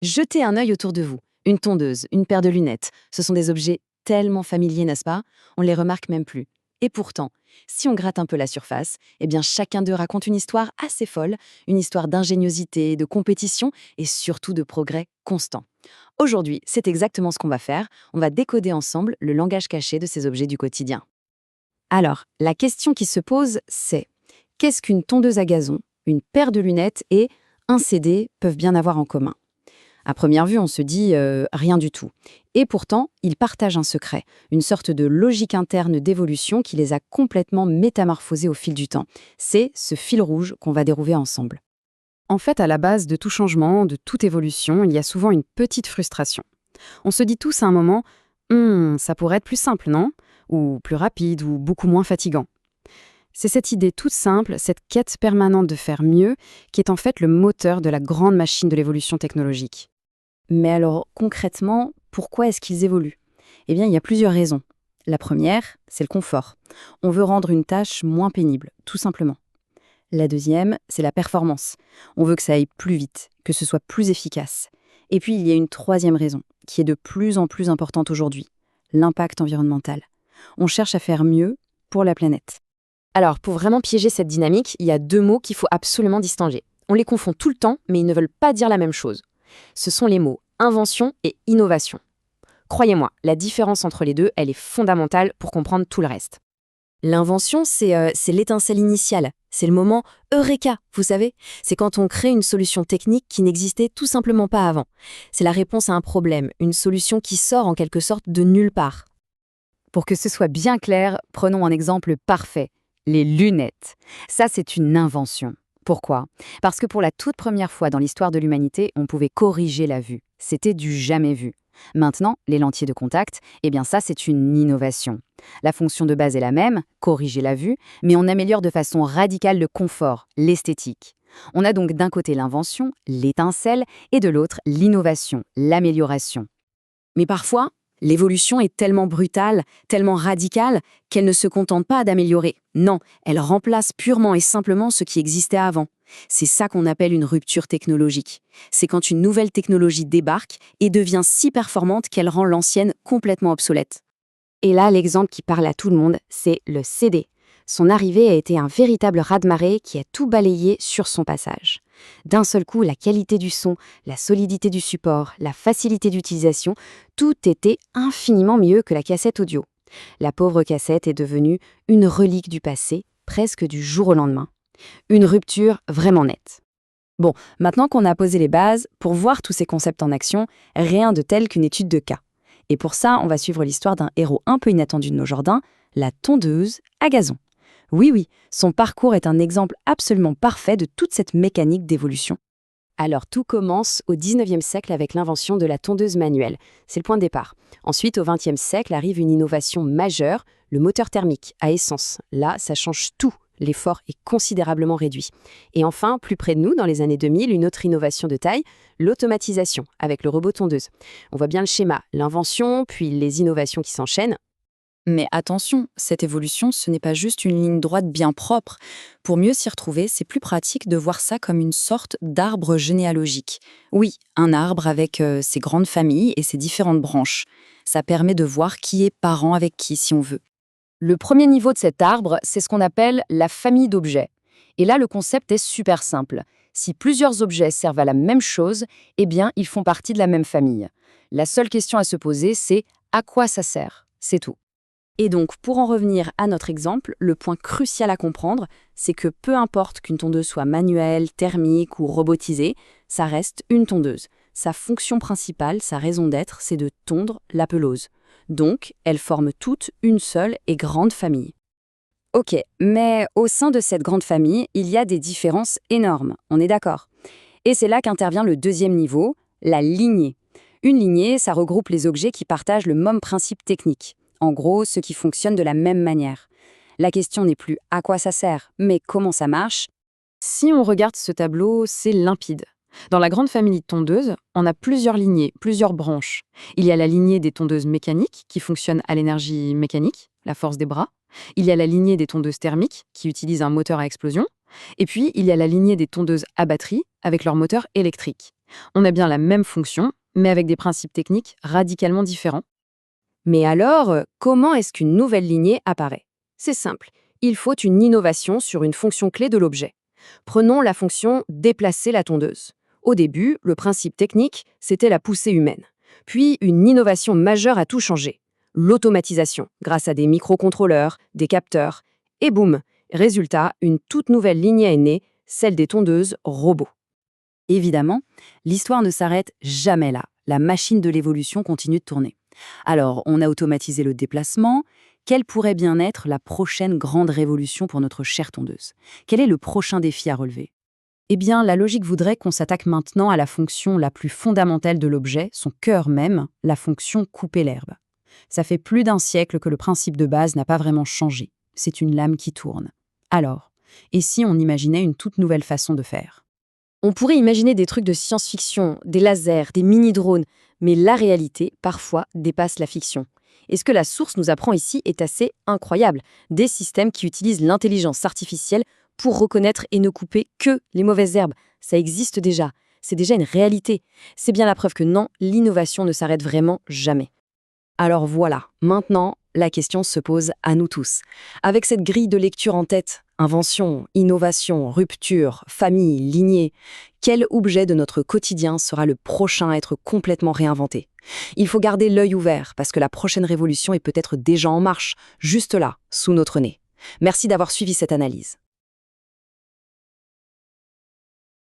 Jetez un œil autour de vous. Une tondeuse, une paire de lunettes, ce sont des objets tellement familiers, n'est-ce pas? On ne les remarque même plus. Et pourtant, si on gratte un peu la surface, eh bien chacun d'eux raconte une histoire assez folle, une histoire d'ingéniosité, de compétition et surtout de progrès constant. Aujourd'hui, c'est exactement ce qu'on va faire. On va décoder ensemble le langage caché de ces objets du quotidien. Alors, la question qui se pose, c'est qu'est-ce qu'une tondeuse à gazon, une paire de lunettes et un CD peuvent bien avoir en commun? À première vue, on se dit rien du tout. Et pourtant, ils partagent un secret, une sorte de logique interne d'évolution qui les a complètement métamorphosés au fil du temps. C'est ce fil rouge qu'on va dérouler ensemble. En fait, à la base de tout changement, de toute évolution, il y a souvent une petite frustration. On se dit tous à un moment, ça pourrait être plus simple, non? Ou plus rapide, ou beaucoup moins fatigant. C'est cette idée toute simple, cette quête permanente de faire mieux, qui est en fait le moteur de la grande machine de l'évolution technologique. Mais alors, concrètement, pourquoi est-ce qu'ils évoluent? Eh bien, il y a plusieurs raisons. La première, c'est le confort. On veut rendre une tâche moins pénible, tout simplement. La deuxième, c'est la performance. On veut que ça aille plus vite, que ce soit plus efficace. Et puis, il y a une troisième raison, qui est de plus en plus importante aujourd'hui, l'impact environnemental. On cherche à faire mieux pour la planète. Alors, pour vraiment piéger cette dynamique, il y a deux mots qu'il faut absolument distinguer. On les confond tout le temps, mais ils ne veulent pas dire la même chose. Ce sont les mots invention et innovation. Croyez-moi, la différence entre les deux, elle est fondamentale pour comprendre tout le reste. L'invention, c'est l'étincelle initiale. C'est le moment Eureka, vous savez. C'est quand on crée une solution technique qui n'existait tout simplement pas avant. C'est la réponse à un problème, une solution qui sort en quelque sorte de nulle part. Pour que ce soit bien clair, prenons un exemple parfait. Les lunettes. Ça, c'est une invention. Pourquoi? Parce que pour la toute première fois dans l'histoire de l'humanité, on pouvait corriger la vue. C'était du jamais vu. Maintenant, les lentilles de contact, eh bien ça, c'est une innovation. La fonction de base est la même, corriger la vue, mais on améliore de façon radicale le confort, l'esthétique. On a donc d'un côté l'invention, l'étincelle, et de l'autre l'innovation, l'amélioration. Mais parfois, l'évolution est tellement brutale, tellement radicale, qu'elle ne se contente pas d'améliorer. Non, elle remplace purement et simplement ce qui existait avant. C'est ça qu'on appelle une rupture technologique. C'est quand une nouvelle technologie débarque et devient si performante qu'elle rend l'ancienne complètement obsolète. Et là, l'exemple qui parle à tout le monde, c'est le CD. Son arrivée a été un véritable raz-de-marée qui a tout balayé sur son passage. D'un seul coup, la qualité du son, la solidité du support, la facilité d'utilisation, tout était infiniment mieux que la cassette audio. La pauvre cassette est devenue une relique du passé, presque du jour au lendemain. Une rupture vraiment nette. Bon, maintenant qu'on a posé les bases, pour voir tous ces concepts en action, rien de tel qu'une étude de cas. Et pour ça, on va suivre l'histoire d'un héros un peu inattendu de nos jardins, la tondeuse à gazon. Oui, son parcours est un exemple absolument parfait de toute cette mécanique d'évolution. Alors tout commence au 19e siècle avec l'invention de la tondeuse manuelle. C'est le point de départ. Ensuite, au 20e siècle, arrive une innovation majeure, le moteur thermique à essence. Là, ça change tout. L'effort est considérablement réduit. Et enfin, plus près de nous, dans les années 2000, une autre innovation de taille, l'automatisation, avec le robot tondeuse. On voit bien le schéma, l'invention, puis les innovations qui s'enchaînent. Mais attention, cette évolution, ce n'est pas juste une ligne droite bien propre. Pour mieux s'y retrouver, c'est plus pratique de voir ça comme une sorte d'arbre généalogique. Oui, un arbre avec ses grandes familles et ses différentes branches. Ça permet de voir qui est parent avec qui, si on veut. Le premier niveau de cet arbre, c'est ce qu'on appelle la famille d'objets. Et là, le concept est super simple. Si plusieurs objets servent à la même chose, eh bien, ils font partie de la même famille. La seule question à se poser, c'est à quoi ça sert? C'est tout. Et donc, pour en revenir à notre exemple, le point crucial à comprendre, c'est que peu importe qu'une tondeuse soit manuelle, thermique ou robotisée, ça reste une tondeuse. Sa fonction principale, sa raison d'être, c'est de tondre la pelouse. Donc, elles forment toutes une seule et grande famille. Ok, mais au sein de cette grande famille, il y a des différences énormes, on est d'accord. Et c'est là qu'intervient le deuxième niveau, la lignée. Une lignée, ça regroupe les objets qui partagent le même principe technique. En gros, ceux qui fonctionnent de la même manière. La question n'est plus à quoi ça sert, mais comment ça marche. Si on regarde ce tableau, c'est limpide. Dans la grande famille de tondeuses, on a plusieurs lignées, plusieurs branches. Il y a la lignée des tondeuses mécaniques qui fonctionnent à l'énergie mécanique, la force des bras. Il y a la lignée des tondeuses thermiques qui utilisent un moteur à explosion. Et puis, il y a la lignée des tondeuses à batterie avec leur moteur électrique. On a bien la même fonction, mais avec des principes techniques radicalement différents. Mais alors, comment est-ce qu'une nouvelle lignée apparaît? C'est simple, il faut une innovation sur une fonction clé de l'objet. Prenons la fonction déplacer la tondeuse. Au début, le principe technique, c'était la poussée humaine. Puis, une innovation majeure a tout changé. L'automatisation, grâce à des microcontrôleurs, des capteurs. Et boum, résultat, une toute nouvelle lignée est née, celle des tondeuses robots. Évidemment, l'histoire ne s'arrête jamais là. La machine de l'évolution continue de tourner. Alors, on a automatisé le déplacement. Quelle pourrait bien être la prochaine grande révolution pour notre chère tondeuse? Quel est le prochain défi à relever? Eh bien, la logique voudrait qu'on s'attaque maintenant à la fonction la plus fondamentale de l'objet, son cœur même, la fonction couper l'herbe. Ça fait plus d'un siècle que le principe de base n'a pas vraiment changé. C'est une lame qui tourne. Alors, et si on imaginait une toute nouvelle façon de faire? On pourrait imaginer des trucs de science-fiction, des lasers, des mini-drones, mais la réalité, parfois, dépasse la fiction. Et ce que la source nous apprend ici est assez incroyable. Des systèmes qui utilisent l'intelligence artificielle pour reconnaître et ne couper que les mauvaises herbes. Ça existe déjà. C'est déjà une réalité. C'est bien la preuve que non, l'innovation ne s'arrête vraiment jamais. Alors voilà, maintenant, la question se pose à nous tous. Avec cette grille de lecture en tête, invention, innovation, rupture, famille, lignée, quel objet de notre quotidien sera le prochain à être complètement réinventé? Il faut garder l'œil ouvert parce que la prochaine révolution est peut-être déjà en marche, juste là, sous notre nez. Merci d'avoir suivi cette analyse.